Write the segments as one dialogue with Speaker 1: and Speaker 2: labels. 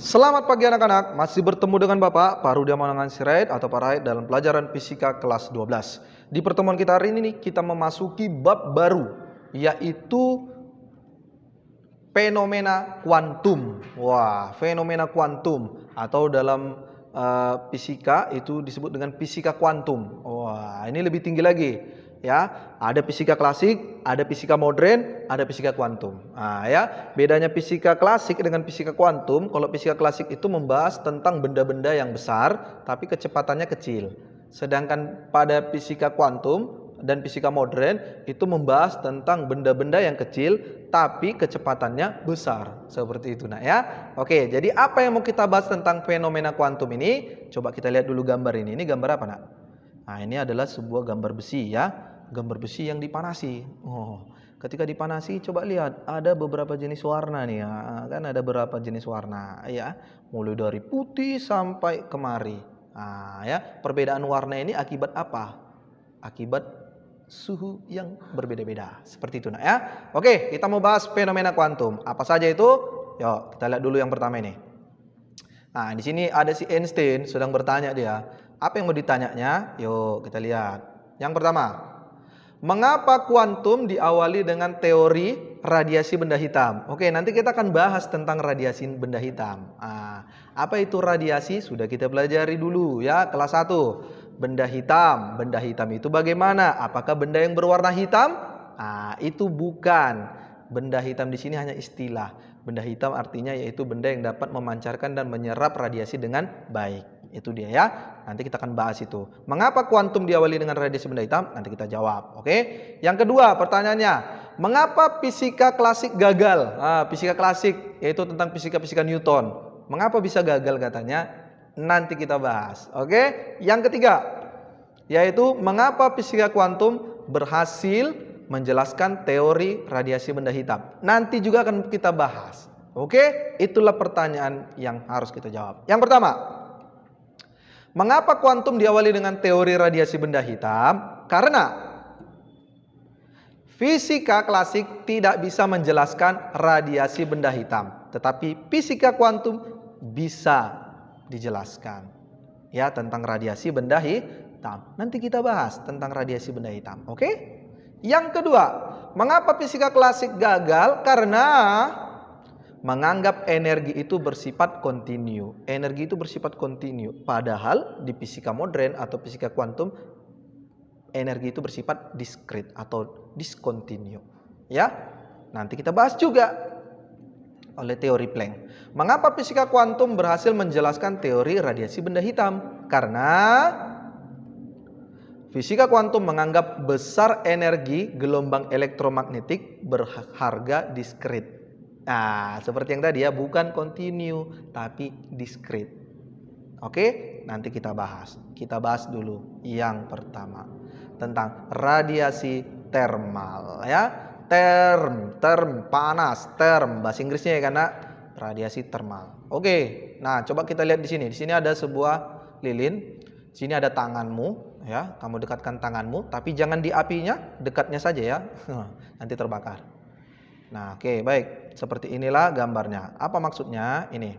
Speaker 1: Selamat pagi anak-anak, masih bertemu dengan Bapak Parudia Manangan Sirait atau Pak Rait dalam pelajaran Fisika kelas 12. Di pertemuan kita hari ini kita memasuki bab baru, yaitu fenomena kuantum. Wah, fenomena kuantum atau dalam fisika itu disebut dengan fisika kuantum. Wah, ini lebih tinggi lagi. Ya, ada fisika klasik, ada fisika modern, ada fisika kuantum. Nah, ya, bedanya fisika klasik dengan fisika kuantum, kalau fisika klasik itu membahas tentang benda-benda yang besar tapi kecepatannya kecil. Sedangkan pada fisika kuantum dan fisika modern itu membahas tentang benda-benda yang kecil tapi kecepatannya besar. Seperti itu, Nak, ya. Oke, jadi apa yang mau kita bahas tentang fenomena kuantum ini? Coba kita lihat dulu gambar ini. Ini gambar apa, Nak? Nah, ini adalah sebuah gambar besi, ya. Gambar besi yang dipanasi. Ketika dipanasi, coba lihat, ada beberapa jenis warna nih, ya. Kan ada beberapa jenis warna, ya. Mulai dari putih sampai kemari. Nah, ya, perbedaan warna ini akibat apa? Akibat suhu yang berbeda-beda. Seperti itu, Nak, ya. Oke, kita mau bahas fenomena kuantum. Apa saja itu? Yuk, kita lihat dulu yang pertama ini. Nah, di sini ada si Einstein sedang bertanya dia. Apa yang mau ditanyanya? Yuk, kita lihat. Yang pertama, mengapa kuantum diawali dengan teori radiasi benda hitam? Oke, nanti kita akan bahas tentang radiasi benda hitam. Apa itu radiasi? Sudah kita pelajari dulu, ya, kelas 1. Benda hitam. Benda hitam itu bagaimana? Apakah benda yang berwarna hitam? Itu bukan. Benda hitam di sini hanya istilah. Benda hitam artinya yaitu benda yang dapat memancarkan dan menyerap radiasi dengan baik. Itu dia, ya. Nanti kita akan bahas itu. Mengapa kuantum diawali dengan radiasi benda hitam? Nanti kita jawab. Oke. Yang kedua pertanyaannya, mengapa fisika klasik gagal? Fisika klasik yaitu tentang fisika Newton. Mengapa bisa gagal katanya? Nanti kita bahas. Oke. Yang ketiga, yaitu mengapa fisika kuantum berhasil menjelaskan teori radiasi benda hitam. Nanti juga akan kita bahas. Oke. Itulah pertanyaan yang harus kita jawab. Yang pertama, mengapa kuantum diawali dengan teori radiasi benda hitam? Karena fisika klasik tidak bisa menjelaskan radiasi benda hitam, tetapi fisika kuantum bisa dijelaskan. Ya, tentang radiasi benda hitam. Nanti kita bahas tentang radiasi benda hitam. Oke? Yang kedua, mengapa fisika klasik gagal? Karena menganggap energi itu bersifat kontinu. Energi itu bersifat kontinu. Padahal di fisika modern atau fisika kuantum, energi itu bersifat diskrit atau diskontinu. Ya, nanti kita bahas juga oleh teori Planck. Mengapa fisika kuantum berhasil menjelaskan teori radiasi benda hitam? Karena fisika kuantum menganggap besar energi gelombang elektromagnetik berharga diskrit. Nah, seperti yang tadi, ya, bukan kontinu tapi diskrit. Oke, nanti kita bahas. Kita bahas dulu yang pertama tentang radiasi termal, ya. Term panas, bahasa Inggrisnya, ya, karena radiasi termal. Oke. Nah, coba kita lihat di sini. Di sini ada sebuah lilin. Di sini ada tanganmu, ya. Kamu dekatkan tanganmu, tapi jangan di apinya, dekatnya saja, ya. Nanti terbakar. Nah, oke, baik. Seperti inilah gambarnya. Apa maksudnya? Ini.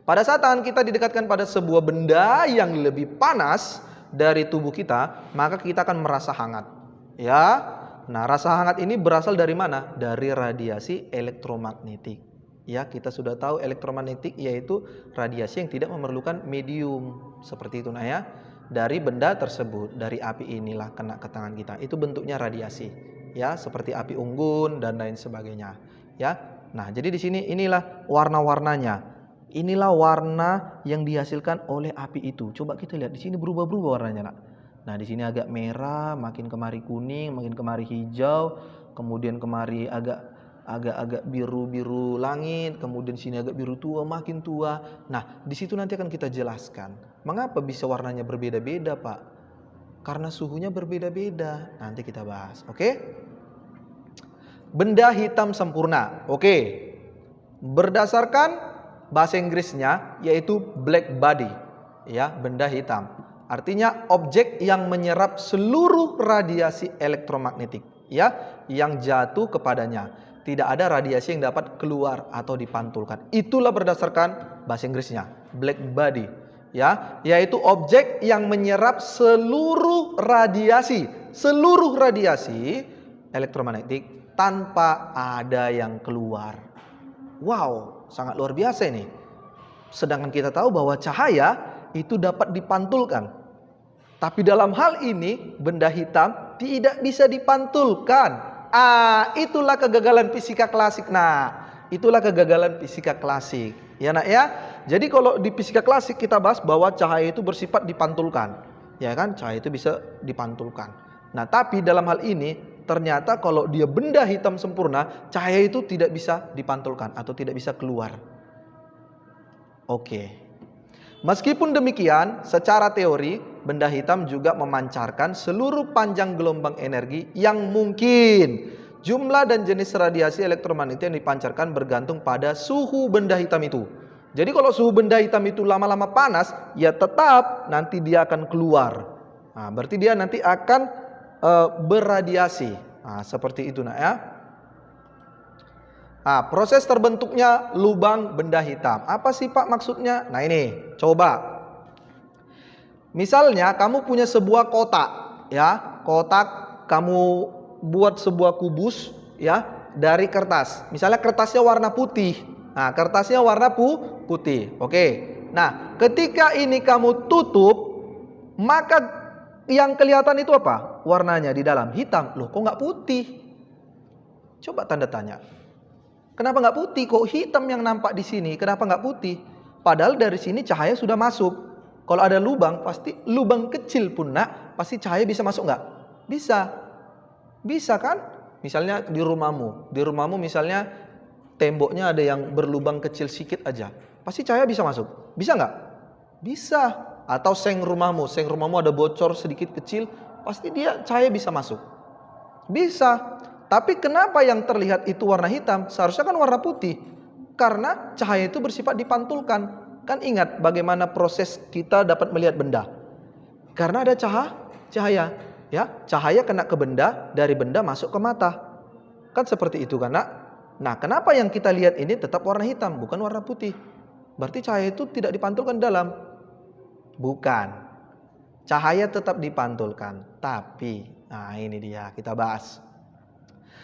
Speaker 1: Pada saat tangan kita didekatkan pada sebuah benda yang lebih panas dari tubuh kita, maka kita akan merasa hangat. Ya. Nah, rasa hangat ini berasal dari mana? Dari radiasi elektromagnetik. Ya, kita sudah tahu elektromagnetik yaitu radiasi yang tidak memerlukan medium. Seperti itu, nah, ya. Dari benda tersebut, dari api inilah kena ke tangan kita. Itu bentuknya radiasi. Ya, seperti api unggun dan lain sebagainya. Ya. Nah, jadi di sini inilah warna-warnanya. Inilah warna yang dihasilkan oleh api itu. Coba kita lihat di sini berubah-berubah warnanya, Nak. Nah, di sini agak merah, makin kemari kuning, makin kemari hijau, kemudian kemari agak biru-biru langit, kemudian sini agak biru tua, makin tua. Nah, di situ nanti akan kita jelaskan mengapa bisa warnanya berbeda-beda, Pak. Karena suhunya berbeda-beda. Nanti kita bahas. Oke? Benda hitam sempurna. Oke. Berdasarkan bahasa Inggrisnya yaitu black body, ya, benda hitam. Artinya objek yang menyerap seluruh radiasi elektromagnetik ya yang jatuh kepadanya. Tidak ada radiasi yang dapat keluar atau dipantulkan. Itulah berdasarkan bahasa Inggrisnya, black body ya, yaitu objek yang menyerap seluruh radiasi elektromagnetik tanpa ada yang keluar. Wow, sangat luar biasa ini. Sedangkan kita tahu bahwa cahaya itu dapat dipantulkan. Tapi dalam hal ini benda hitam tidak bisa dipantulkan. Itulah kegagalan fisika klasik. Nah, itulah kegagalan fisika klasik. Ya nak ya. Jadi kalau di fisika klasik kita bahas bahwa cahaya itu bersifat dipantulkan. Ya kan, cahaya itu bisa dipantulkan. Nah, tapi dalam hal ini ternyata kalau dia benda hitam sempurna, cahaya itu tidak bisa dipantulkan atau tidak bisa keluar. Oke. Meskipun demikian, secara teori, benda hitam juga memancarkan seluruh panjang gelombang energi yang mungkin. Jumlah dan jenis radiasi elektromagnetik yang dipancarkan bergantung pada suhu benda hitam itu. Jadi kalau suhu benda hitam itu lama-lama panas, ya tetap nanti dia akan keluar. Nah, berarti dia nanti akan berradiasi. Nah, seperti itu nak ya. Proses terbentuknya lubang benda hitam. Apa sih Pak maksudnya? Nah ini, coba. Misalnya kamu punya sebuah kotak, ya. Kotak kamu buat sebuah kubus, ya, dari kertas. Misalnya kertasnya warna putih. Nah, kertasnya warna putih. Oke. Nah, ketika ini kamu tutup, maka yang kelihatan itu apa? Warnanya di dalam hitam. Loh, kok nggak putih? Coba tanda tanya. Kenapa nggak putih? Kok hitam yang nampak di sini? Kenapa nggak putih? Padahal dari sini cahaya sudah masuk. Kalau ada lubang, pasti lubang kecil pun nak, pasti cahaya bisa masuk nggak? Bisa. Bisa kan? Misalnya di rumahmu misalnya temboknya ada yang berlubang kecil sedikit aja. Pasti cahaya bisa masuk. Bisa nggak? Bisa. Atau seng rumahmu ada bocor sedikit kecil, pasti dia cahaya bisa masuk. Bisa. Tapi kenapa yang terlihat itu warna hitam? Seharusnya kan warna putih. Karena cahaya itu bersifat dipantulkan. Kan ingat bagaimana proses kita dapat melihat benda. Karena ada cahaya. Ya, cahaya kena ke benda, dari benda masuk ke mata. Kan seperti itu kan nak? Nah, kenapa yang kita lihat ini tetap warna hitam, bukan warna putih? Berarti cahaya itu tidak dipantulkan dalam? Bukan. Cahaya tetap dipantulkan. Tapi, nah ini dia, kita bahas.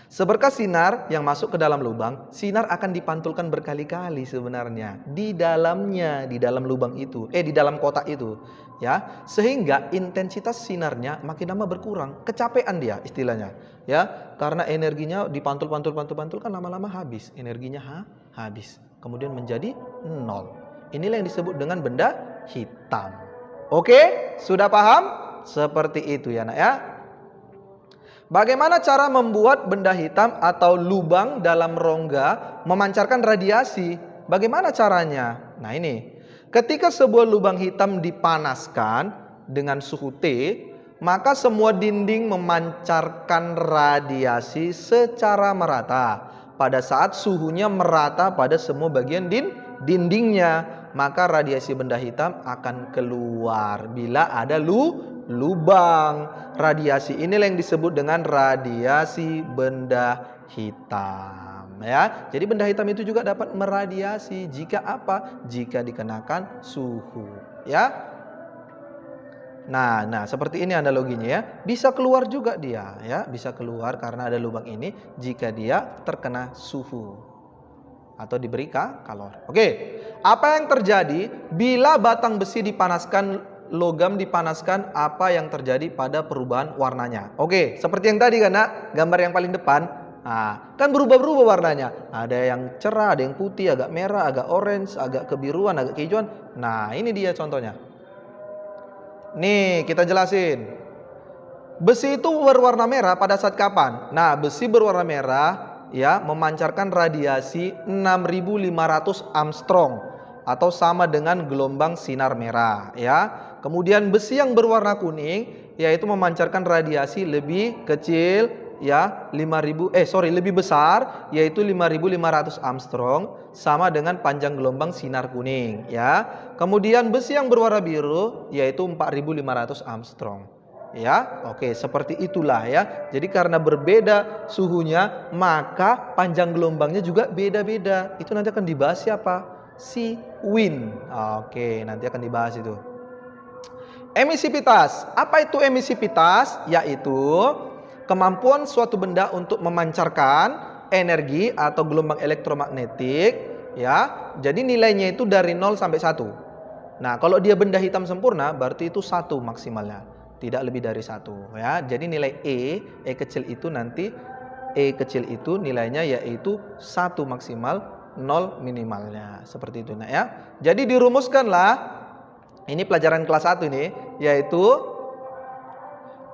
Speaker 1: Seberkas sinar yang masuk ke dalam lubang, sinar akan dipantulkan berkali-kali sebenarnya di dalamnya, di dalam lubang itu, di dalam kotak itu, ya, sehingga intensitas sinarnya makin lama berkurang, kecapean dia istilahnya, ya, karena energinya dipantul kan lama-lama habis, energinya habis, kemudian menjadi nol. Inilah yang disebut dengan benda hitam. Oke, sudah paham? Seperti itu ya nak ya. Bagaimana cara membuat benda hitam atau lubang dalam rongga memancarkan radiasi? Bagaimana caranya? Nah ini, ketika sebuah lubang hitam dipanaskan dengan suhu T, maka semua dinding memancarkan radiasi secara merata. Pada saat suhunya merata pada semua bagian dindingnya, maka radiasi benda hitam akan keluar bila ada lubang. Radiasi inilah yang disebut dengan radiasi benda hitam, ya. Jadi benda hitam itu juga dapat meradiasi jika apa? Jika dikenakan suhu, ya. Nah, seperti ini analoginya ya. Bisa keluar juga dia, ya. Bisa keluar karena ada lubang ini jika dia terkena suhu atau diberi kalor. Oke. Apa yang terjadi bila batang besi dipanaskan, logam dipanaskan, apa yang terjadi pada perubahan warnanya? Oke, seperti yang tadi kan nak, gambar yang paling depan. Nah, kan berubah-berubah warnanya. Ada yang cerah, ada yang putih, agak merah, agak orange, agak kebiruan, agak kehijauan. Nah, ini dia contohnya. Nih, kita jelasin. Besi itu berwarna merah pada saat kapan? Nah, besi berwarna merah ya memancarkan radiasi 6.500 Armstrong atau sama dengan gelombang sinar merah, ya. Kemudian besi yang berwarna kuning yaitu memancarkan radiasi lebih kecil ya 5.000 lebih besar yaitu 5.500 Armstrong sama dengan panjang gelombang sinar kuning ya. Kemudian besi yang berwarna biru yaitu 4.500 Armstrong. Ya, oke, seperti itulah ya. Jadi karena berbeda suhunya, maka panjang gelombangnya juga beda-beda. Itu nanti akan dibahas siapa? Si Wien. Oke, nanti akan dibahas itu. Emisivitas. Apa itu emisivitas? Yaitu kemampuan suatu benda untuk memancarkan energi atau gelombang elektromagnetik ya. Jadi nilainya itu dari 0 sampai 1. Nah, kalau dia benda hitam sempurna berarti itu 1 maksimalnya. Tidak lebih dari 1 ya. Jadi nilai E kecil itu nanti E kecil itu nilainya yaitu 1 maksimal, 0 minimalnya. Seperti itu nah ya. Jadi dirumuskanlah, ini pelajaran kelas 1 ini, yaitu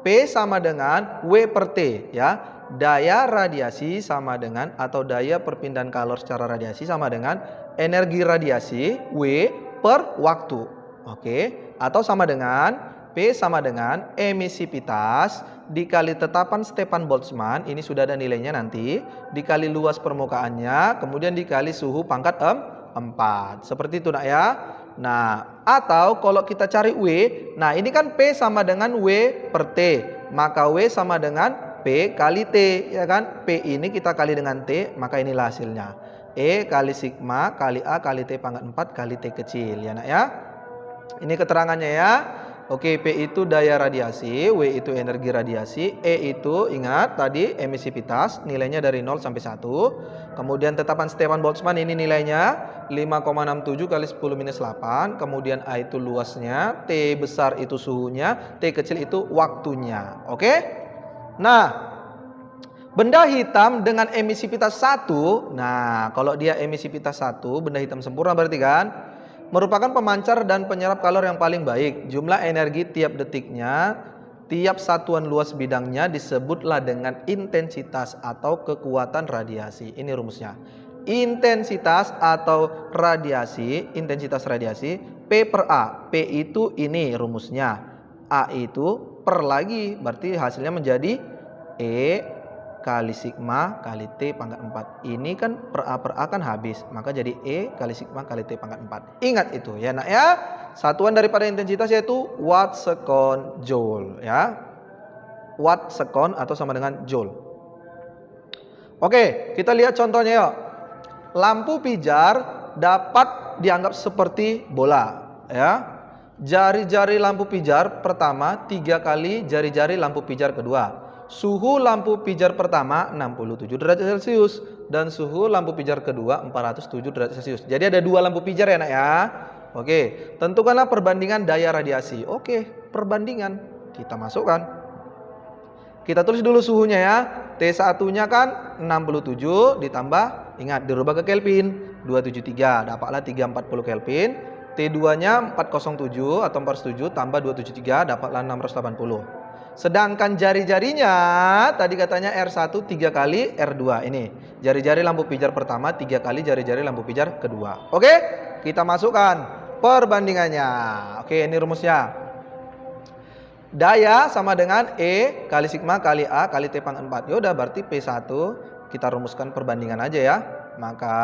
Speaker 1: P sama dengan W per T ya. Daya radiasi sama dengan atau daya perpindahan kalor secara radiasi sama dengan energi radiasi W per waktu. Oke, atau sama dengan P sama dengan emisivitas dikali tetapan Stefan Boltzmann, ini sudah ada nilainya nanti, dikali luas permukaannya, kemudian dikali suhu pangkat 4. Seperti itu nak ya. Nah, atau kalau kita cari W, nah ini kan P sama dengan W per T, maka W sama dengan P kali T, ya kan? P ini kita kali dengan T, maka inilah hasilnya. E kali sigma kali A kali T pangkat 4 kali T kecil, ya nak ya. Ini keterangannya ya. Oke, P itu daya radiasi, W itu energi radiasi, E itu ingat tadi emisivitas, nilainya dari 0 sampai 1. Kemudian tetapan Stefan Boltzmann ini nilainya 5,67 kali 10 minus 8. Kemudian A itu luasnya, T besar itu suhunya, T kecil itu waktunya. Oke? Nah, benda hitam dengan emisivitas 1, nah kalau dia emisivitas 1, benda hitam sempurna berarti kan? Merupakan pemancar dan penyerap kalor yang paling baik. Jumlah energi tiap detiknya, tiap satuan luas bidangnya disebutlah dengan intensitas atau kekuatan radiasi. Ini rumusnya. Intensitas atau radiasi, intensitas radiasi P per A. P itu ini rumusnya. A itu per lagi, berarti hasilnya menjadi E kali sigma kali T pangkat 4. Ini kan per A kan habis, maka jadi E kali sigma kali T pangkat 4. Ingat itu ya nak ya. Satuan daripada intensitas yaitu watt sekon joule ya. Watt sekon atau sama dengan joule. Oke, kita lihat contohnya yuk. Lampu pijar dapat dianggap seperti bola ya. Jari-jari lampu pijar pertama 3 kali jari-jari lampu pijar kedua. Suhu lampu pijar pertama 67 derajat Celcius dan suhu lampu pijar kedua 407 derajat Celcius. Jadi ada 2 lampu pijar ya nak ya. Oke, tentukanlah perbandingan daya radiasi. Oke, perbandingan kita masukkan. Kita tulis dulu suhunya ya. T1-nya kan 67 ditambah, ingat dirubah ke Kelvin, 273, dapatlah 340 Kelvin. T2-nya 407 atau 407 tambah 273 dapatlah 680. Sedangkan jari-jarinya tadi katanya R1 3 kali R2 ini. Jari-jari lampu pijar pertama 3 kali jari-jari lampu pijar kedua. Oke? Kita masukkan perbandingannya. Oke, ini rumusnya. Daya sama dengan E kali sigma kali A kali T pangkat 4. Yaudah berarti P1 kita rumuskan perbandingan aja ya. Maka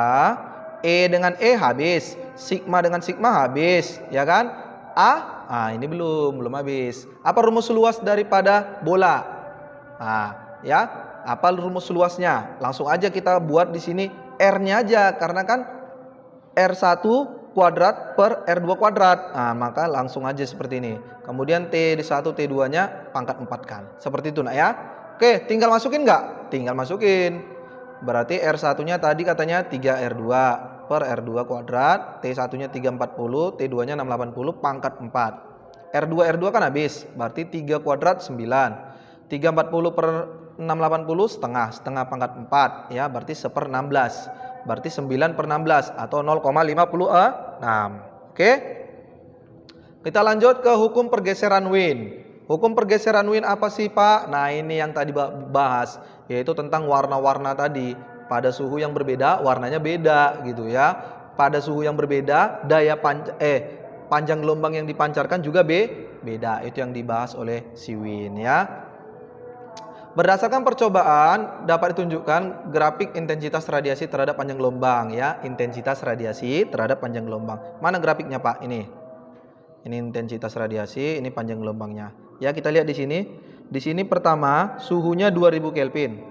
Speaker 1: E dengan E habis, sigma dengan sigma habis, ya kan? A ini belum habis. Apa rumus luas daripada bola? Ya, apa rumus luasnya? Langsung aja kita buat di sini R-nya aja karena kan R1 kuadrat per R2 kuadrat. Maka langsung aja seperti ini. Kemudian T1 T2-nya pangkat 4 kan. Seperti itu nak ya. Oke, tinggal masukin nggak? Tinggal masukin. Berarti R1-nya tadi katanya 3R2 per R2 kuadrat, T1-nya 340, T2-nya 680 pangkat 4. R2 kan habis, berarti 3 kuadrat 9. 340 per 680 setengah pangkat 4 ya, berarti 1/16. Berarti 9 per 16 atau 0,56. Oke? Kita lanjut ke hukum pergeseran Wien. Hukum pergeseran Wien apa sih Pak? Nah ini yang tadi bahas, yaitu tentang warna-warna tadi. Pada suhu yang berbeda warnanya beda gitu ya. Pada suhu yang berbeda daya panjang gelombang yang dipancarkan juga beda. Itu yang dibahas oleh si Wien ya. Berdasarkan percobaan dapat ditunjukkan grafik intensitas radiasi terhadap panjang gelombang ya, intensitas radiasi terhadap panjang gelombang. Mana grafiknya, Pak? Ini intensitas radiasi, ini panjang gelombangnya. Ya, kita lihat di sini. Di sini pertama suhunya 2000 Kelvin.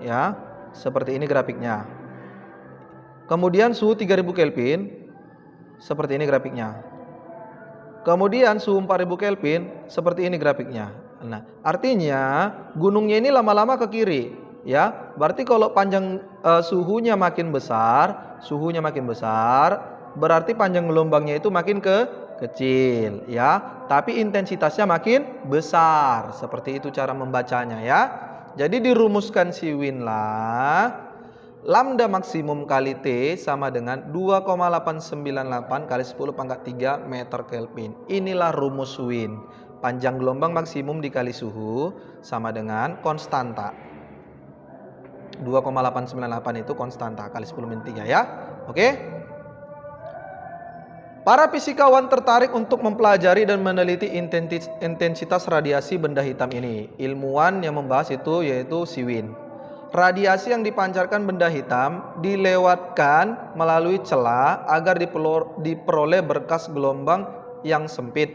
Speaker 1: Ya, seperti ini grafiknya. Kemudian suhu 3000 Kelvin, seperti ini grafiknya. Kemudian suhu 4000 Kelvin, seperti ini grafiknya. Nah, artinya gunungnya ini lama-lama ke kiri, ya. Berarti kalau panjang suhunya makin besar, berarti panjang gelombangnya itu makin kecil, ya. Tapi intensitasnya makin besar. Seperti itu cara membacanya, ya. Jadi dirumuskan si Win lah. Lambda maksimum kali T sama dengan 2,898 kali 10 pangkat 3 meter Kelvin. Inilah rumus Win. Panjang gelombang maksimum dikali suhu sama dengan konstanta. 2,898 itu konstanta kali 10 min 3 ya. Oke. Para fisikawan tertarik untuk mempelajari dan meneliti intensitas radiasi benda hitam ini. Ilmuwan yang membahas itu yaitu si Win. Radiasi yang dipancarkan benda hitam dilewatkan melalui celah agar diperoleh berkas gelombang yang sempit.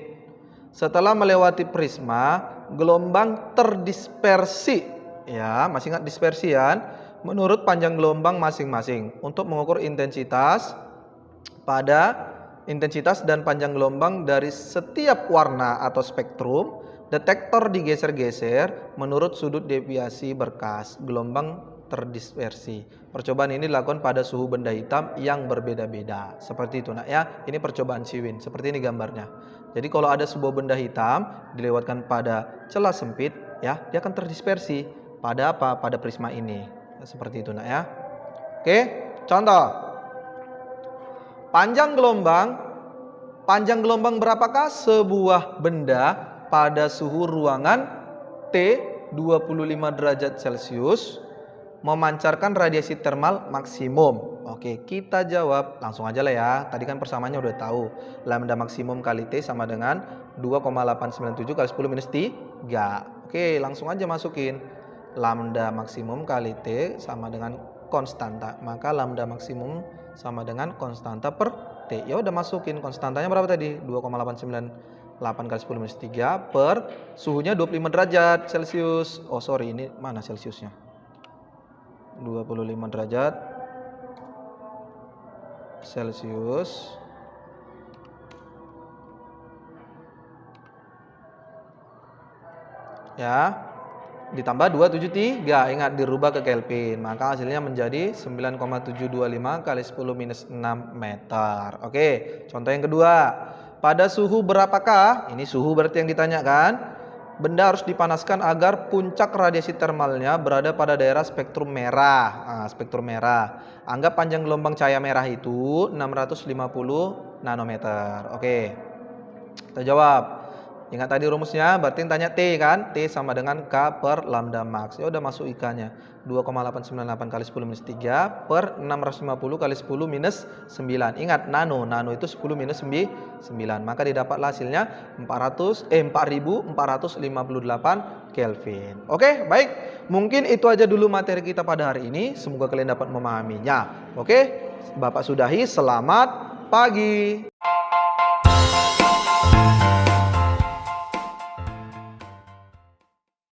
Speaker 1: Setelah melewati prisma, gelombang terdispersi. Ya, masih ingat dispersi ya? Menurut panjang gelombang masing-masing. Untuk mengukur intensitas dan panjang gelombang dari setiap warna atau spektrum, detektor digeser-geser menurut sudut deviasi berkas gelombang terdispersi. Percobaan ini dilakukan pada suhu benda hitam yang berbeda-beda. Seperti itu, nak ya. Ini percobaan si Win. Seperti ini gambarnya. Jadi kalau ada sebuah benda hitam dilewatkan pada celah sempit, ya, dia akan terdispersi pada apa? Pada prisma ini. Seperti itu, nak ya. Oke, contoh. Panjang gelombang berapakah sebuah benda pada suhu ruangan T 25 derajat Celcius memancarkan radiasi termal maksimum? Oke, kita jawab langsung aja lah ya. Tadi kan persamaannya udah tahu. Lambda maksimum kali T sama dengan 2,897 kali 10 minus 3. Oke, langsung aja masukin. Lambda maksimum kali T sama dengan konstanta. Maka lambda maksimum sama dengan konstanta per T. Ya udah masukin konstantanya berapa tadi? 2,898 kali 10 minus 3 per suhunya 25 derajat Celcius. Oh sorry, ini mana Celciusnya? 25 derajat Celcius ya, ditambah 273, ingat dirubah ke Kelvin, maka hasilnya menjadi 9,725 kali 10 minus 6 meter. Oke, contoh yang kedua. Pada suhu berapakah, ini suhu berarti yang ditanyakan, benda harus dipanaskan agar puncak radiasi termalnya berada pada daerah spektrum merah. Nah, spektrum merah. Anggap panjang gelombang cahaya merah itu 650 nanometer. Oke, kita jawab. Ingat tadi rumusnya, berarti tanya T kan? T sama dengan K per lambda max. Ya udah masuk IK-nya. 2,898 kali 10 minus 3 per 650 kali 10 minus 9. Ingat nano itu 10 minus 9. Maka didapatlah hasilnya 4458 Kelvin. Oke, baik. Mungkin itu aja dulu materi kita pada hari ini. Semoga kalian dapat memahaminya. Oke, Bapak sudahi. Selamat pagi.